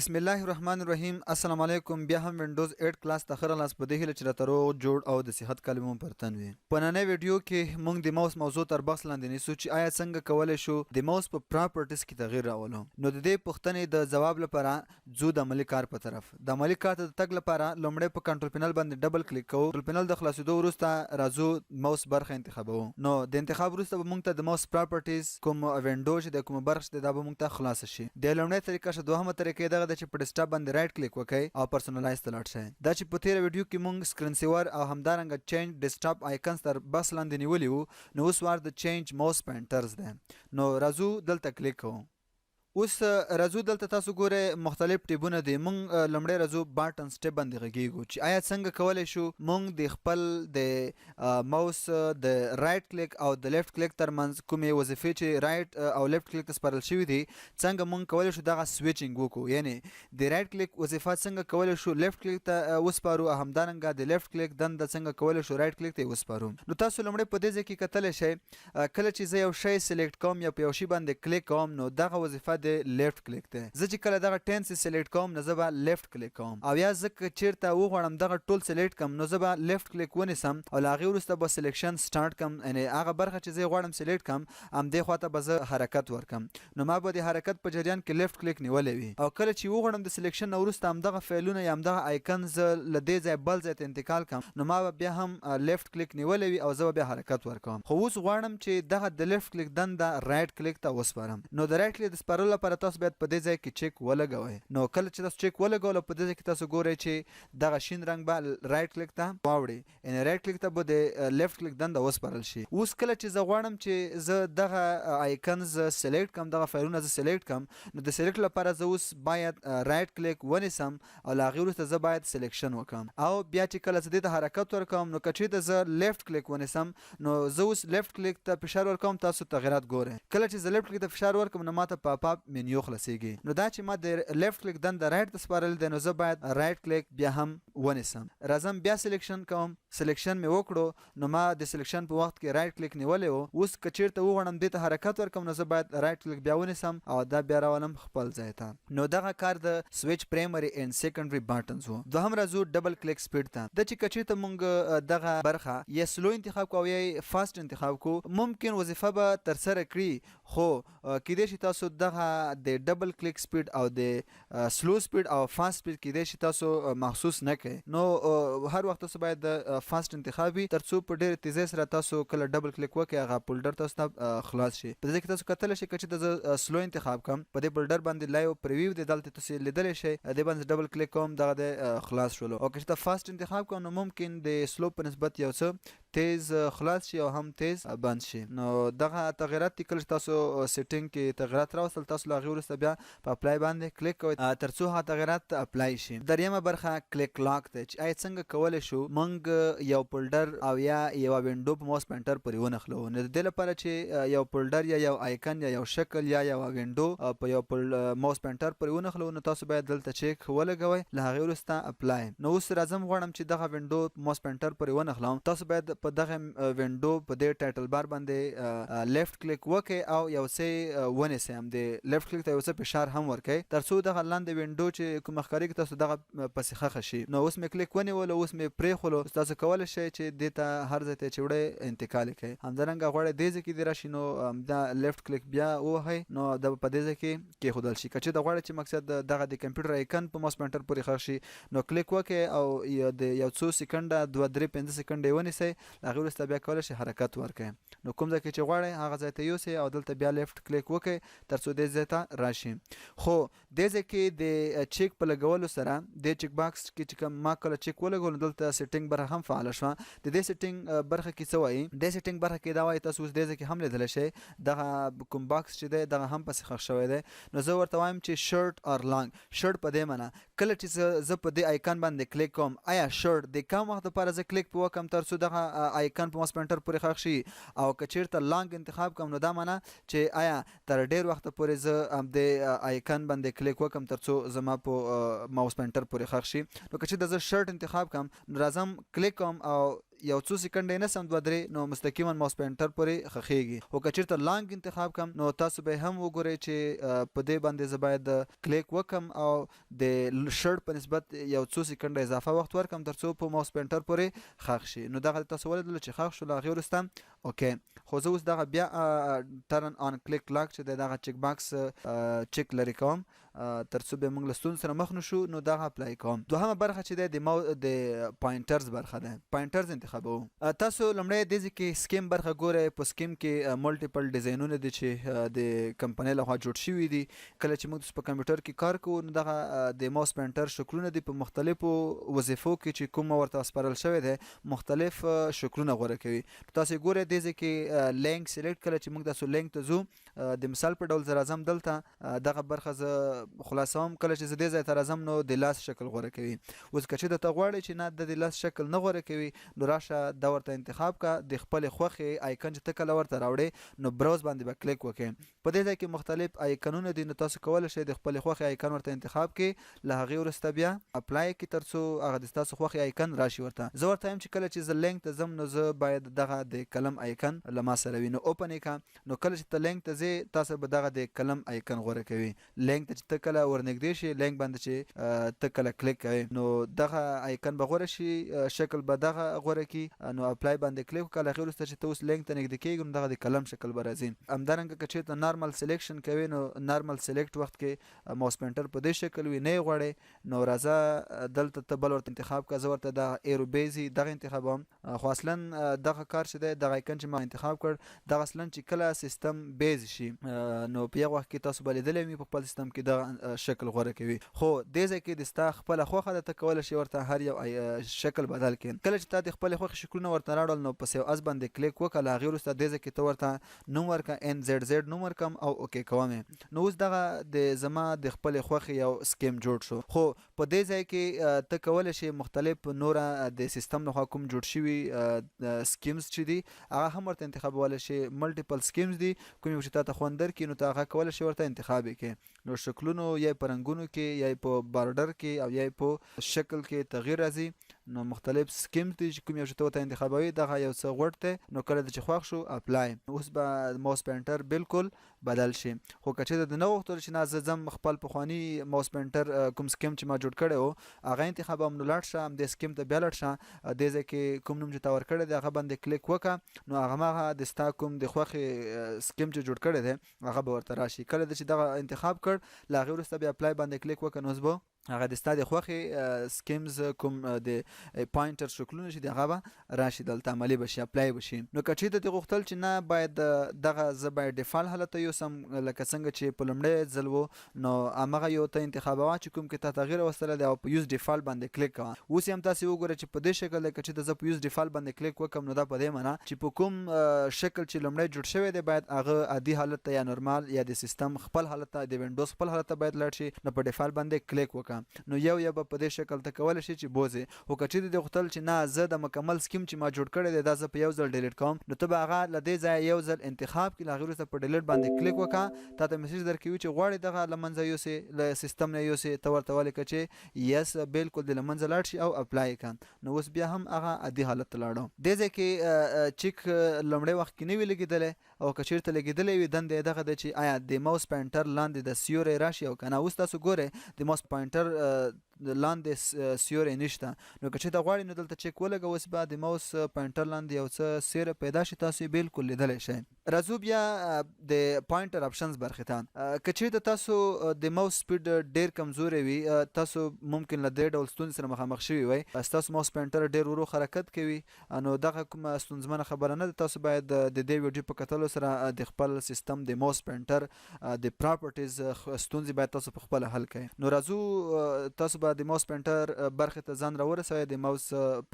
بسم الله الرحمن الرحیم. السلام علیکم. بیا هم وینډوز 8 کلاس ته خره لاس په دې هیله چې راته روغ جوړ او د صحت کلمو پر تن وي. په نننۍ ویډیو کې موږ د ماوس موضوع تر بحث لاندې نیسو چې آیا څنګه کولی شو د ماوس په پراپرټیز کې تغیر راولو. نو د دې پوښتنې د ځواب لپاره ځو د عملي کار په طرف. د عملي کار ته د تګ لپاره لومړی په کنټرول پینل باندې ډبل کلیک کوو. کنټرول پینل د خلاصېدو وروسته راځو ماوس برخه انتخابوو. نو د انتخاب وروسته به موږ ته د ماوس پراپرټیز کوم وینډو چې د کومه برخه شته دا به موږ ته خلاصه شي. د لومړۍ طریقه شه دوهمه طریقه دغه د چې په ډیسکټاپ باندې رائټ کلیک وکړئ او پرسونلایز ته لاړ شئ. دا چې په تیره ویډیو کې موږ سکرین سیور او همدارنګه چینج ډیسکټاپ آیکنز تر بس لاندې نیولي وو، نو اوس وار د چینج ماوس پوینټرز دی. نو راځو دلته کلیک کوو. اوس راځو دلته تاسو ګوره مختلف ټیبونه دي. موږ لومړی راځو باټنز ټیب باندې غږیږو چې آیا څنګه کولی شو موږ د خپل د ماوس د رائټ کلیک او د لیفت کلیک ترمنځ کومې وظیفې چې رائټ او لیفت کلیک ته سپارل شوي دي څنګه موږ کولی شو دغه سویچینګ وکړو. یعنی د رائټ کلیک وظیفه څنګه کولی شو لیفت کلیک ته وسپارو او همدارنګه د لیفت کلیک دنده څنګه کولی شو رائټ کلیک ته وسپارو. نو تاسو لومړی په دې ځای کې کتلی شئ کله چې زه یو شی سلیکټ کوم یا په یو شي باندې کلیک کوم نو دغه وظیفه د لیفت کلیک دی. زه چې کله دغه ټینس سلیکټ کوم نو زه به لیفت کلیک کوم، او یا زه که چیرته وغواړم دغه ټول سلیکټ کم نو زه به لیفت کلیک ونیسم او له هغې وروسته به سلیکشن سټارټ کم، یعنې هغه برخه چې زه غواړم سلیکټ کم همدې خواته به زه حرکت ورکم. نو ما به د حرکت په جریان کې لیفت کلیک نیولی وي، او کله چې وغواړم د سلیکشن نه وروسته همدغه فعلونه یا همدغه آیکن زه له دې ځای بل ځای ته انتقال کم نو ما به بیا هم لیفت کلیک نیولی وي او زه به بیا حرکت ورکوم. خو اوس غواړم چې دغه د لیفت کلیک دنده رائټ کلیک ته وسپارم. نو د رائټ کلیک د سپارلو لپاره تاسو باید په دې ځای کې چیک ولګوئ. نو کله چې تاسو چیک ولګولو په دې ځای کې تاسو ګورئ چې دغه شین رنګ به رائټ کلیک ته واوړي، یعنې رائټ کلیک ته به د لیفت کلیک دنده وسپارل شي. اوس کله چې زه غواړم چې زه دغه آیکنز سلیکټ کم، دغه فایلونه زه سلیکټ کم، نو د سلیکټ لپاره زه اوس باید رائټ کلیک ونیسم او له هغې وروسته زه باید سلیکشن وکړم، او بیا چې کله زه دې ته حرکت ورکوم نو که چېرته زه لیفت کلیک ونیسم نو زه اوس لیفت کلیک ته فشار ورکوم. تاسو تغیرات ګورئ. کله چې زه لیفت کلیک ته فشار ورکوم نو ماته پاپ اپ منیو خلاصېږي. نو دا چې ما د لیفت کلیک دنده رائټ ته سپارل دی نو زه باید رائټ کلیک بیا هم ونیسم. راځم بیا سلیکشن کوم. سلیکشن مې وکړو نو ما د سلیکشن په وخت کې رائټ کلیک نیولی و. اوس که چیرته وغواړم دې ته حرکت ورکوم نو زه باید رائټ کلیک بیا ونیسم او دا بیا راولم خپل ځای ته. نو دغه کار د سویچ پرایمري اینډ سیکنډري باټنز و. دوهم راځو ډبل کلیک سپیډ ته. د چې که چیرته موږ دغه برخه یا سلو انتخاب کوو یا فاست انتخاب کوو ممکن وظیفه به ترسره کړي، خو کیدای شي تاسو دغه د ډبل کلیک سپیډ او د سلو سپیډ او فاست سپیډ کیدای شي تاسو محسوس نه کړئ. نو هر وخت تاسو باید د فاست انتخاب وي تر څو په ډېر تیزۍ سره تاسو کله ډبل کلیک وکړئ هغه فولډر تاسو ته خلاص شي. په دې کې تاسو کتلی شئ که چې زه سلو انتخاب کوم په دې فولډر باندې لایو پریویو دی دلته تاسو لیدلی شئ، دې باندې ډبل کلیک کوم دغه د خلاص شولو. او که چې فاست انتخاب کوم نو ممکن د سلو په نسبت یو څه تیز خلاص شي او هم تیز بند شي. نو دغه تغیرات دي کله چې تاسو سیټینګ کې تغیرات راوستل تاسو له هغې وروسته بیا په اپلای باندې کلیک کوئ تر څو هغه تغیرات اپلای شي. دریمه برخه کلیک لاک دی چې آیا څنګه کولی شو موږ یو فولډر او یا یوه وینډو په ماوس پوینټر پورې ونښلو. نو د دې لپاره چې یو فولډر یا یو آیکن یا یو شکل یا یوه وینډو په یو ماوس پوینټر پورې ونښلو نو تاسو باید دلته چیک ولګوئ، له هغې وروسته اپلای. نو اوس راځم غواړم چې دغه وینډو په ماوس پوینټر پورې ونښلوم. تاسو باید په دغه وینډو په دې ټایټل بار باندې لیفت کلیک وکړئ او یو څه ونیسئ، هم د لیفت کلیک ته یو څه فشار هم ورکړئ تر څو دغه لاندې وینډو چې کومه ښکارېږي تاسو دغه پسې ښخه شي. نو اوس مې کلیک ونیولو، اوس مې پرېښولو. تاسو کولی شئ چې دې ته هر ځای ته چې وړئ انتقال یې کړئ. همدارنګه غواړئ دې ځای کې دې راشي نو همدا لیفت کلیک بیا ووهئ نو دا به په دې ځای کې کېښودل شي. که چېرته غواړئ چې مقصد دغه د کمپیوټر آیکن په ماوس پوینټر پورې ښخ شي نو کلیک وکړئ او د یو څو سیکنډه 2-3-5 سیکنډې ونیسئ، له هغې وروسته بیا کولی شئ حرکت ورکړئ. نو کوم ځای کې چې غواړئ هغه ځای ته یوسئ او دلته بیا لیفت کلیک وکړئ تر څو دې ځای ته راشي. خو دې ځای کې د چیک په لګولو سره د چیک باکس کې چې کوم ما کله چیک ولګول نو دلته سیټینګ برخه هم فعاله شوه. د دې سیټینګ برخه کې څه وایي؟ د سیټینګ برخه کې دا وایي تاسو اوس دې ځای کې هم لیدلی شئ دغه کوم باکس چې دی دغه هم پسې ښخ شوی دی. نو زه ورته وایم چې شرټ اور لانګ. شرټ په دې معنا کله چې زه په دې آیکن باندې کلیک کوم آیا شرټ د کم وخت لپاره زه کلیک په وکړم تر څو دغه آیکن په ماوس پوینټر پورې ښخ شي، او که چېرته لانګ انتخاب کوم نو دا معنا چې آیا تر ډېر وخته پورې زه همدې آیکن باندې کلیک وکړم تر څو زما په ماوس پوینټر پورې ښخ شي. نو که چېرته زه شرټ انتخاب کوم نو راځم کلیک کوم او یو څو سکند نه سم 2-3 نو مستقیما ماوس پوینټر پورې خخېږي. او که چیرته لانګ انتخاب کم نو تاسو به هم وګورئ چې په دې باندې زه باید کلیک وکم او د شړ په نسبت یو څو سکند اضافه وخت ورکم ترڅو په ماوس پوینټر پورې خښ شي. نو دغه تاسو ولیدل چې خښ شو. له هغې وروسته اوکې خو زه اوس دغه بیا ټرن آن کلیک لاک چې دغه چک باکس چک لري کوم ترڅو به موږ له ستونزو سره مخ نشو. نو دغه اپلای کوم. دوهمه برخه چې د پوینټرز برخه ده. پوینټرز انتخابوم. تاسو لومړی د دې کې سکیم برخه ګورئ. په سکیم کې ملټیپل ډیزاینونه دي چې د کمپنۍ لخوا جوړ شوي دي. کله چې موږ په کمپیوټر کې کار کوو نو دغه د ماوس پوینټر شکلونه دي. په مختلفو وظیفو کې چې کوم ورته سپارل شوی دی مختلف شکلونه غوره کوي. تاسو ګورئ د دې کې لینک سلیکټ کله چې موږ تاسو لینک ته ځو د مثال په ډول زه راځم دلته دغه برخه زه خلاصوم. کله چې زه دې ځای ته راځم نو د لاس شکل غوره کوي. اوس که چې درته غواړئ چې نه د لاس شکل نه غوره کوي نو راشه دا ورته انتخاب کا. د خپلې خوښې آیکن چې ته کله ورته راوړې نو براوز باندې به کلیک وکړې. په دې ځای کې مختلف آیکنونه دي نو تاسو کولی شئ د خپلې خوښې آیکن ورته انتخاب کړئ. له هغې وروسته بیا اپلای کړئ ترڅو هغه د ستاسو خوښې آیکن راشي ورته. زه ورته یم چې کله چې زه لینک ته ځم نو زه باید دغه د قلم آیکن له ما سره وي. نو اوپن یې کړه. نو کله چې ته لینک ته ځې تاسو به دغه د قلم آیکن غوره کوي. لینک ته چې ته کله ورنږدې شي لینک باندې چې ته کله کلیک کوي نو دغه آیکن به غوره شي. شکل به دغه غوره کی. نو اپلای باندې کلیک وکړه. له هغې وروسته چې ته اوس لینک ته نږدې کېږي نو دغه د قلم شکل به راځي. همدارنګه که چېرته نارمل سلیکشن کوي نو نارمل سلیکټ وخت کې ماوس پوینټر په دې شکل وي. نه یې غواړې نو راځه دلته ته بل ورته انتخاب کړه. زه ورته د ایرو بیزي دغه انتخابوم. خو اصلا دغه کار چې دی دغه آیکن چې ما انتخاب کړ دغه اصلا چې کله سیستم بیز شي نو په یو وخت کې تاسو به لیدلی وي په خپل سیستم کې دغه شکل غوره کوي. خو دې ځای کې د ستا خپله خوښه ده ته کولی شي ورته هر یو شکل بدل کړي. کله چې تا د خپلې خوښې شکلونه ورته راوړل نو په سیو اس باندې کلیک وکړه. له هغې وروسته دې ځای کې ته ورته نوم ورکړه NZZ نوم ورکړم او اوکې کوم یې. نو اوس دغه د زما د خپلې خوښې یو سکیم جوړ شو. خو په دې ځای کې ته کولی شي مختلف نوره د سیستم لخوا کوم جوړ شوي سکیمز چې دي هغه هم ورته انتخابولی شي. ملټیپل سکیمز دي کوم یو چې تا ته خوند درکړي نو ته هغه کولی شي ورته انتخاب یې کړې. نو شکلونو یا په رنګونو کې یا په بارډر کې او یا په شکل کې تغییر راځي. نو مختلف سکیمز دي چې کوم یو چې ته ورته انتخابوي دغه یو څه غوړ دی. نو کله چې خوښ شو اپلای. اوس به ماوس پوینټر بالکل بدل شي. خو که چېرته د نه غوښتل چې نه زه ځم خپل پخواني ماوس پوینټر کوم سکیم چې ما جوړ کړی و هغه انتخابوم نو لاړ شه همدې سکیم ته بیا لاړ شه. دې ځای کې کوم نوم چې تا ورکړی دی هغه باندې کلیک وکړه. نو هماغه د ستا کوم د خوښې سکیم چې جوړ کړی دی هغه به ورته راشي. کله چې دغه انتخاب کړ له هغې وروسته بیا اپلای باندې کلیک وکړه نو اوس به هغه د ستا د خوښې سکیمز کوم د پوینټر شکلونه چې دي هغه به راشي دلته عملي به شي اپلای به شي. نو که چېرته دې غوښتل چې نه باید دغه زه باید ډیفالت حالت ته یوسم لکه څنګه چې په لومړی ځل و نو همغه یو ته انتخابوه چې کوم کې تا تغییر راوستلی دی او په یوز ډیفالت باندې کلیک کوه. اوس یې هم تاسې وګوره چې په دې شکل دی که چېرته زه په یوز ډیفالت باندې کلیک وکړم نو دا په دې معنا چې په کوم شکل چې لومړی جوړ شوی دی باید هغه عادي حالت ته یا نورمال یا د سیستم خپل حالت ته د وینډوز خپل حالت ته باید لاړ شي. نو په ډیفالت باندې کلیک وکړه. نو یو به په دې شکل ته کولی شي چې بوځې. خو که چېرته دې غوښتل چې نه زه د مکمل سکیم چې ما جوړ کړی دی دا زه په یو ځل ډیلیټ کوم نو ته به هغه له دې ځایه یو ځل انتخاب کړي. له هغې وروسته په ډیلیټ باندې کلیک وکړه. تا ته میسج درکوي چې غواړې دغه له منځه یوسې له سیستم نه یوسې. ته ورته ولیکه چې یس بالکل دې له منځه لاړ شي او اپلای کړه. نو اوس بیا هم هغه عادي حالت ته لاړو. دې ځای کې چیک لومړی وخت کې نه وي لګېدلی او که چېرته لګېدلی وي دنده یې دغه ده چې آیا د ماوس پوینټر لاندې د سیوری راشي او که نه. اوس تاسو ګورئ د ماوس پوینټر لاندې سیوری نشته. نو که چېرته غواړئ نو دلته چیک ولګوه. اوس به د ماوس پوینټر لاندې یو څه سیوری پیدا شي تاسو یې بالکل لیدلی شئ. راځو بیا د پوینټر آپشنز برخې ته. که چېرته تاسو د ماوس سپیډ ډېر کمزوری وي تاسو ممکن له درې ډول ستونزې سره مخامخ شوي وئ. ستاسو ماوس پوینټر ډېر ورو حرکت کوي نو دغه کومه ستونزمنه خبره نه ده. تاسو باید د دې ویډیو په کتلو سره د خپل سیستم د ماوس پوینټر د پراپرټیز ستونزې باید تاسو په خپله حل کړئ. نو راځو تاسو د ماوس پوینټر برخې ته ځان راورسوئ د ماوس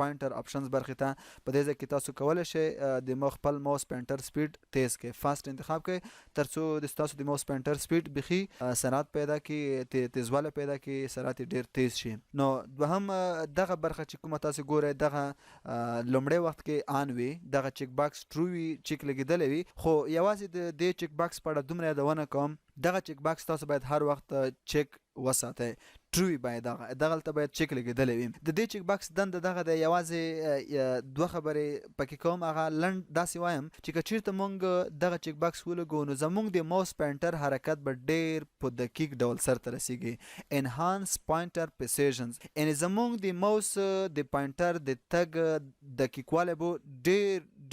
پوینټر آپشنز برخې ته. په دې ځای کې تاسو کولی شئ د خپل ماوس پوینټر سپیډ تیز کړئ. فاسټ انتخاب کړئ ترڅو د ستاسو د ماوس پوینټر سپیډ بیخي سرعت پیدا کړي تیزوالی پیدا کړي سرعت یې ډېر تیز شي. نو دوهم دغه برخه چې کومه تاسو ګورئ دغه لومړی وخت کې آن وي دغه چیک باکس ټرو وي چیک لګېدلی وي. خو یوازې د دې چیک باکس په اړه دومره یادونه کوم دغه چیک باکس تاسو باید هر وخت چیک وساتئ ټرو باید دغه ته باید چک لګیدلی وي. د دې چک باکس دنده دغه د یوازې دوه خبرې پکې کوم. هغه لنډ داسې وایم چې که چیرته موږ دغه چک باکس ولګو نو زموږ د ماوس پوینټر حرکت به ډیر په دقیق ډول سرته رسیږي. انهانس پوینټر پریسیژنز یعنې زموږ د ماوس د پوینټر د تګ دقیقوالی به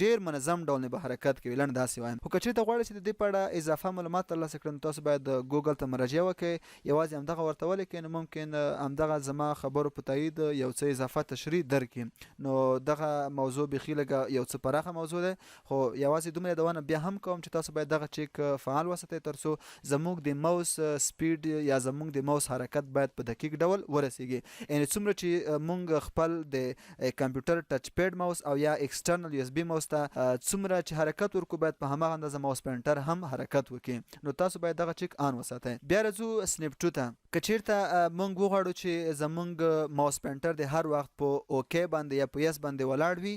ډیر منظم ډول نه به حرکت کوي. لنډ داسې وایم. خو که چیرته غواړئ چې د دې په اړه اضافه معلومات ترلاسه کړئ نو تاسو باید ګوګل ته مراجعه وکړئ. یوازې همدغه ورته ولیکئ نو ممکن همدغه زما خبرو په تایید یو څه اضافه تشریح درکړي. نو دغه موضوع بیخي لږه یو څه پراخه موضوع ده، خو یوازې دومره یادونه بیا هم کوم چې تاسو باید دغه چیک فعال وساتئ ترڅو زموږ د ماوس سپیډ یا زموږ د ماوس حرکت باید په دقیق ډول ورسیږي. یعنې څومره چې موږ خپل د کمپیوټر ټچ پیډ ماوس او یا ایکسټرنل یو اس بي ماوس ته څومره چې حرکت ورکو باید په هماغه اندازه ماوس پوینټر هم حرکت وکړي. نو تاسو باید دغه چیک آن وساتئ. بیا راځو سنیپ ټو ته. که چیرته موږ وغواړو چې زموږ ماوس پوینټر د هر وخت په اوکې باندې یا په یس باندې ولاړ وي،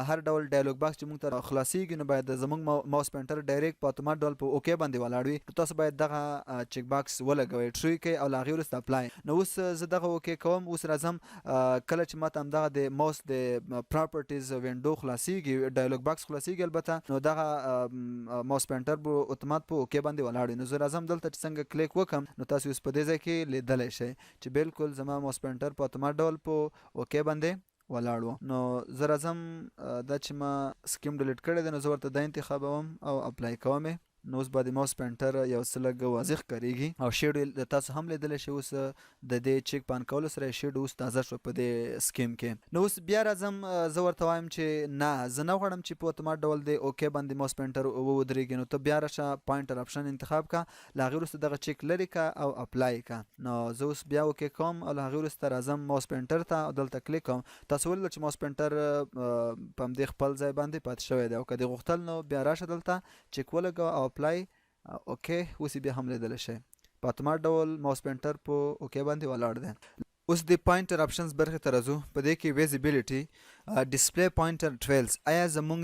هر ډول ډایلوګ باکس چې موږ ته خلاصیږي نو باید زموږ ماوس پوینټر ډایرکټ په اتومات ډول په اوکې باندې ولاړ وي. نو تاسو باید دغه چیک باکس ولګوئ، ټرو کړئ او له هغې وروسته اپلای. نو اوس زه دغه اوکې کوم. اوس راځم کله چې ماته همدغه د ماوس د پراپرټیز وینډو خلاصیږي، ډایلوګ باکس خلاصیږي البته، نو دغه ماوس پوینټر به اتومات په اوکې باندې ولاړ وي. نو زه راځم دلته چې څنګه کلیک وکم نو تاسو اوس په دې ځای کې لیدلی شئ چې بالکل زما ماوس پوینټر په اتومات ډول په اوکې باندې ولاړ و. نو زه راځم دا چې ما سکیم ډیلیټ کړی دی نو زه ورته دا انتخابوم او اپلای کوم. نو اوس به د ماوس پوینټر یو څه لږ واضح ښکارېږي او شیډ تاسو هم لیدلی شئ. اوس د دې چیک په آن کولو سره یې شیډ اوس تازه شوه په دې سکیم کې. نو اوس بیا راځم زه ورته وایم چې نه زه نه غواړم چې په اتومات ډول د اوکې باندې ماوس پوینټر ودرېږي. نو ته بیا راشه پوینټر آپشن انتخاب کا، له هغې وروسته دغه چیک لرې کا او اپلای کا. نو زه اوس بیا اوکې کوم او له هغې وروسته راځم ماوس پوینټر ته او دلته کلیک کوم. تاسو ولیدل چې ماوس پوینټر په همدې خپل ځای باندې پاتې شوی دی او که دې غوښتل نو بیا راشه دلته چیک ولګوه او اپلای. اوکې اوس بیا هم لیدلی شئ په اتومات ډول ماوس پوینټر په اوکې باندې ولاړ دی. اوس د پوینټر آپشنز برخې ته راځو. په دې کې ویزیبیلیټي ډسپلی پوینټر ټریلز، آیا زموږ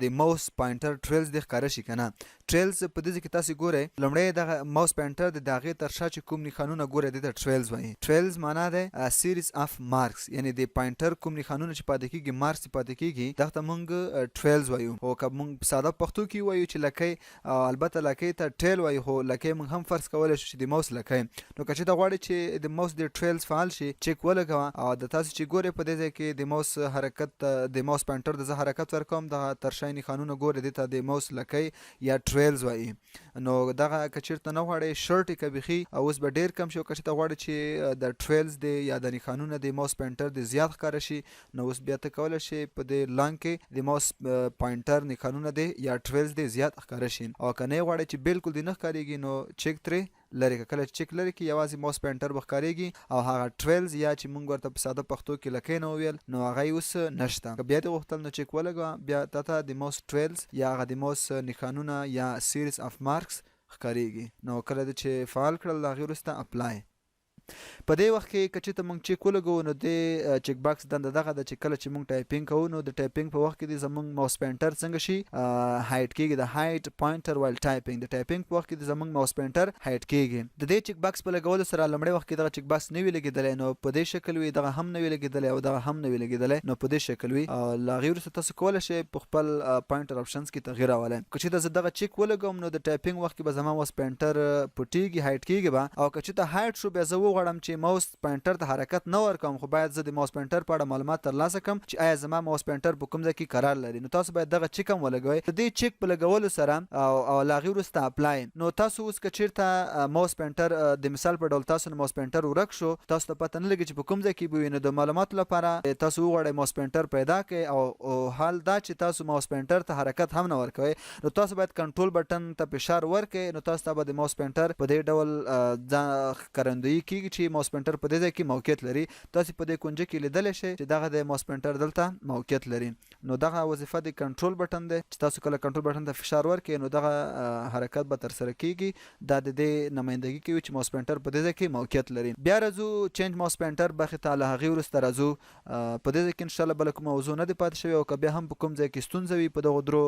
د ماوس پوینټر ټریلز دې ښکاره شي که نه. ټریلز په دې ځای کې تاسې ګورئ لومړی دغه ماوس پوینټر د هغې تر شا چې کوم نښانونه ګورئ دې ته ټریلز وایي. ټریلز معنا دی سیریز اف مارکس، یعنې د پوینټر کوم نښانونه چې پاتې کېږي، مارکس چې پاتې کېږي دغه ته موږ ټریلز وایو. خو که موږ په ساده پښتو کې وایو چې لکۍ، البته لکۍ ته ټریل وایو خو لکۍ موږ هم فرض کولی شو چې د ماوس لکۍ. نو که چېرته غواړئ چې د ماوس د ټریلز فعال شي چیک ولګوه او د تاسې چې ګورئ په دې ځای کې د ماوس حرکت د ماوس پوینټر د زه حرکت ورکوم دغه تر شا نښانونه ګورئ دې ته د ماوس لکۍ یا ټریلز وایي. نو دغه که چېرته نه غواړئ شرټ یې که بیخي اوس به ډېر کم شي او که چېرته غواړئ چې د ټریلز دی یا د نښانونه د ماوس پوینټر د زیات ښکاره شي نو اوس بیا ته کولی شي په دې لاین کې د ماوس پوینټر نښانونه دی یا ټریلز دی زیات ښکاره شي. او که نه یې غواړئ چې بالکل دې نه ښکارېږي نو چیک ترې لرې که. کله چې چیک لرې کړي یوازې ماوس پوینټر به ښکارېږي او هغه ټریلز یا چې موږ ورته په ساده پښتو کې لکۍ نه وویل نو هغه یې اوس نشته. که بیا دې غوښتل نو چیک ولګوه بیا تا ته د ماوس ټریلز یا هغه د ماوس نښانونه یا سیریز اف مارکس ښکارېږي. نو کله دې چې فعال کړل له هغې وروسته اپلای. په دې وخت کې که چېرته موږ چیک ولګوو نو دې چیک باکس دنده دغه ده چې کله چې موږ ټایپینګ کوو نو د ټایپینګ په وخت کې د زموږ ماوس پوینټر څنګه شي هایټ کېږي، د هایټ پوینټر وایل ټایپینګ. د ټایپینګ په وخت کې د زموږ ماوس پوینټر هایټ کېږي. د دې چیک باکس په لګولو سره لومړی وخت کې دغه چیک باکس نه وي لګېدلی نو په دې شکل وي، دغه هم نه وي لګېدلی او دغه هم نه وي لګېدلی نو په دې شکل وي. او له هغې وروسته تاسو کولی شئ په خپل پوینټر آپشنز کې تغییر راولئ. که چېرته زه دغه چیک ولګوم نو د ټایپینګ وخت کې به زما ماوس پوینټر پټېږي، هایټ کېږي به. او که چېرته هایټ شو بیا زه وغواړم چې ماوس پوینټر ته حرکت نه ورکوم خو باید زه د ماوس پوینټر په اړه معلومات ترلاسه کړم چې آیا زما ماوس پوینټر په کوم ځای کې قرار لري. نو تاسو باید دغه چیک هم ولګوئ. د دې چیک په لګولو سره او له هغې وروسته اپلای. نو تاسو اوس که چېرته ماوس پوینټر د مثال په ډول تاسو نه ماوس پوینټر ورک شو، تاسو ته پته نه لګي چې په کوم ځای کې به وي، نو د معلوماتو لپاره تاسو وغواړئ ماوس پوینټر پیدا کړئ او حال دا چې تاسو ماوس پوینټر ته حرکت هم نه ورکوئ نو تاسو باید کنټرول بټن ته فشار ورکړئ. نو تاسو ته به د ماوس پوینټر په دې ډول ښکارندویي کېږي کیږي چې ماوس پوینټر په دې ځای کې موقعیت لري. تاسو په دې کونجه کې لیدلی شئ چې دغه د ماوس پوینټر دلته موقعیت لري. نو دغه وظیفه د کنټرول بټن دی چې تاسو کله کنټرول بټن ته فشار ورکړئ نو دغه حرکت به ترسره کیږي. دا د دې نمایندګي کوي چې ماوس پوینټر په دې ځای کې موقعیت لري. بیا راځو چینج ماوس پوینټر برخې ته. له هغې وروسته راځو په دې ځای کې انشاءالله بله کومه موضوع نه دی پاتې شوی او که بیا هم په کوم ځای کې ستونزه وي په دغو درو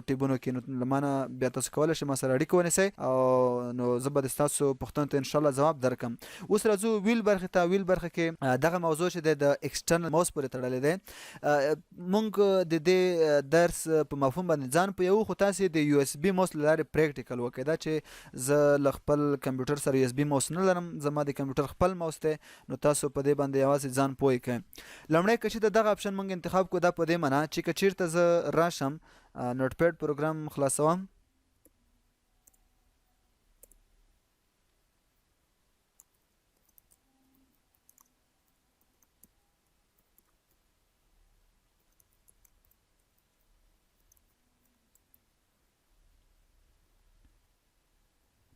ټیبونو کې نو له ما نه بیا تاسو کولی شئ ما سره اړیکه ونیسئ او نو زه به د ستاسو پوښتنو ته انشاءالله جواب درکړم. اوس راځو ویل برخې ته. ویل برخه کې دغه موضوع چې دی د ایکسټرنل موس پورې تړلی دی. مونږ د دې درس په مفهوم باندې ځان پوهوو خو تاسې د یو اس بي موس له لارې پریکټیکل وکړئ. دا چې زه له خپل کمپیوټر سره یو اس بي موس نه لرم، زما د کمپیوټر خپل موس دی، نو تاسو په دې باندې یوازې ځان پوه کړئ. لومړی که چې دغه اپشن مونږ انتخاب کړو دا په دې معنا چې که چیرته زه راشم نوټ پیډ پروګرام خلاصوم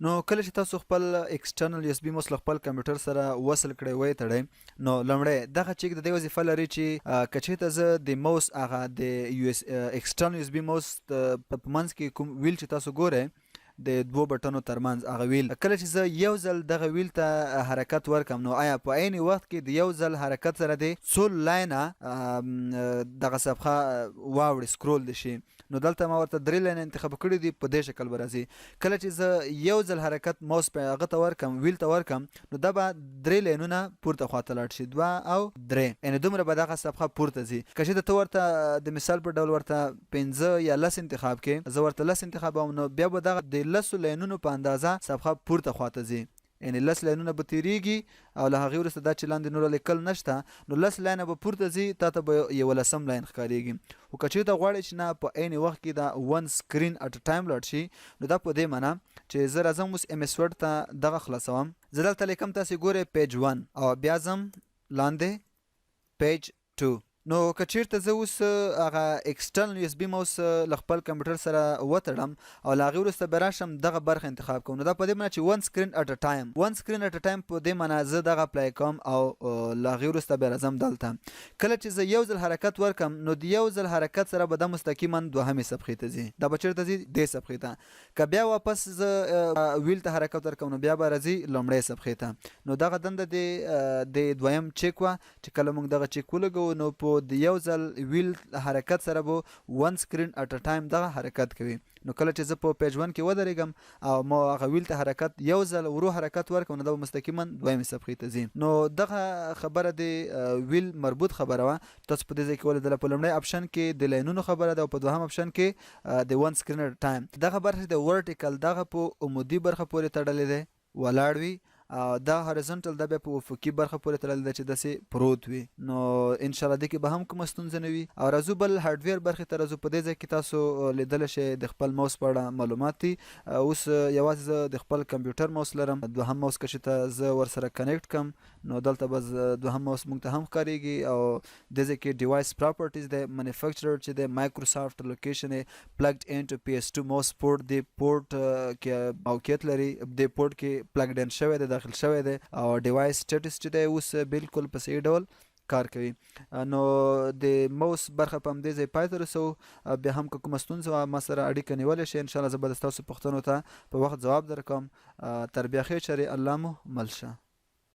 نو کله چې تاسو خپل ایکسټرنل یو اس بي موس له خپل کمپیوټر سره وصل کړئ ویې تړئ نو لومړی دغه چیک د دې وظیفه لري چې که چېرته زه د موس هغه د یو اس ایکسټرنل یو اس بي موس په منځ کې کوم ویل چې تاسو ګورئ د دوو بټنو ترمنځ هغه ویل کله چې زه یو ځل دغه ویل ته حرکت ورکم نو آیا په عین وخت کې د یو ځل حرکت سره د څو لاینه دغه صفحه واوړي سکرول دي شي نو دلته ما ورته درې لاینه انتخاب کړي دي په دې شکل به راځي. کله چې زه یو ځل حرکت موس په هغه ته ورکم ویل ته ورکم نو دا به درې لاینونه پورته خواته لاړ شي 2 او 3 یعنې دومره به دغه صفحه پورته ځي. که چېرته ته ورته د مثال په ډول ورته 15 یا 10 انتخاب کړې زه ورته 10 انتخابوم نو بیا به دغه د 10 لاینونو په اندازه صفحه پورته خواته ځي یعنی 10 لاینونه به تیریږي او له هغې وروسته دا چې لاندې نور لیکل نشته نو 10 لاینه به پورته ځي تا ته به 11 لاین ښکارېږي. خو که چېرته غواړئ چې نه په عین وخت کې دا ون سکرین اټ ټایم لاړ شي نو دا په دې معنا چې زه راځم اوس ایم اس ورډ ته دغه خلاصوم. زه دلته لیکم تاسې ګورئ پیج 1 او بیا ځم لاندې پیج 2. نو که چېرته زه اوس هغه ایکسټرنل یو اس بي موس له خپل کمپیوټر سره وتړم او له هغې وروسته به راشم دغه برخه انتخاب کوم نو دا په دې معنا چې ون سکرین اټ ا ټایم ون سکرین اټ ا ټایم په دې معنا زه دغه اپلای کوم او له هغې وروسته بیا راځم دلته. کله چې زه یو ځل حرکت ورکم نو د یو ځل حرکت سره به دا مستقیما دوهمې صفحې ته ځي دا به چېرته ځي دې صفحې ته. که بیا واپس زه ویل ته حرکت ورکوم نو بیا به راځي لومړۍ صفحې ته. نو دغه دنده د دویم چیک وه چې کله موږ دغه چیک ولګوو نو په د یو ځل ویل حرکت سره به ون سکرین اټ ا ټایم دغه حرکت کوي. نو کله چې زه په پیج 1 کې ودرېږم او ما هغه ویل ته حرکت یو ځل ورو حرکت ورکوم نو دا به مستقیما دویمې صفحې ته ځي. نو دغه خبره د ویل مربوط خبره وه. تاسو په دې ځای کې ولیدله په لومړی اپشن کې د لاینونو خبره ده او په دوهم اپشن کې د ون سکرین اټ ټایم. دغه برخه د ورټیکل دغه په عمودي برخه پورې تړلې دی ولاړ وي دا هوریزونټل دا بیا په افقي برخه پورې تړلی ده چې داسې پروت وي. نو انشاءالله دې کې به هم کومه ستونزه نه وي. او راځو بل هارډویر برخې ته راځو. په دې ځای کې تاسو لیدلی شئ د خپل موس په اړه معلومات دي. اوس یوازې زه د خپل کمپیوټر موس لرم دوهم موس که چې زه ورسره کنیکټ کم نو دلته به دوهم موس موږ ته هم ښکارېږي او دې ځای کې ډیوایس پراپرټیز دی منیفیکچرر چې دی مایکروسافټ لوکیشن یې پلګډ ان ټو پی اس 2 موس پورټ دی پورټ کې موقعیت لري دې پورټ کې پلګډ ان شوی دی داخل شوی دی او ډیوایس سټیټس چې دی اوس بالکل په صحیح ډول کار کوي. نو د موس برخه په همدې ځای پای ته رسوو. بیا هم که کومه ستونزه ما سره اړیکه نیولی شئ انشاءالله زه به د ستاسو پوښتنو ته په وخت ځواب درکوم. تر بیا خیر چرې الله مو مل شه.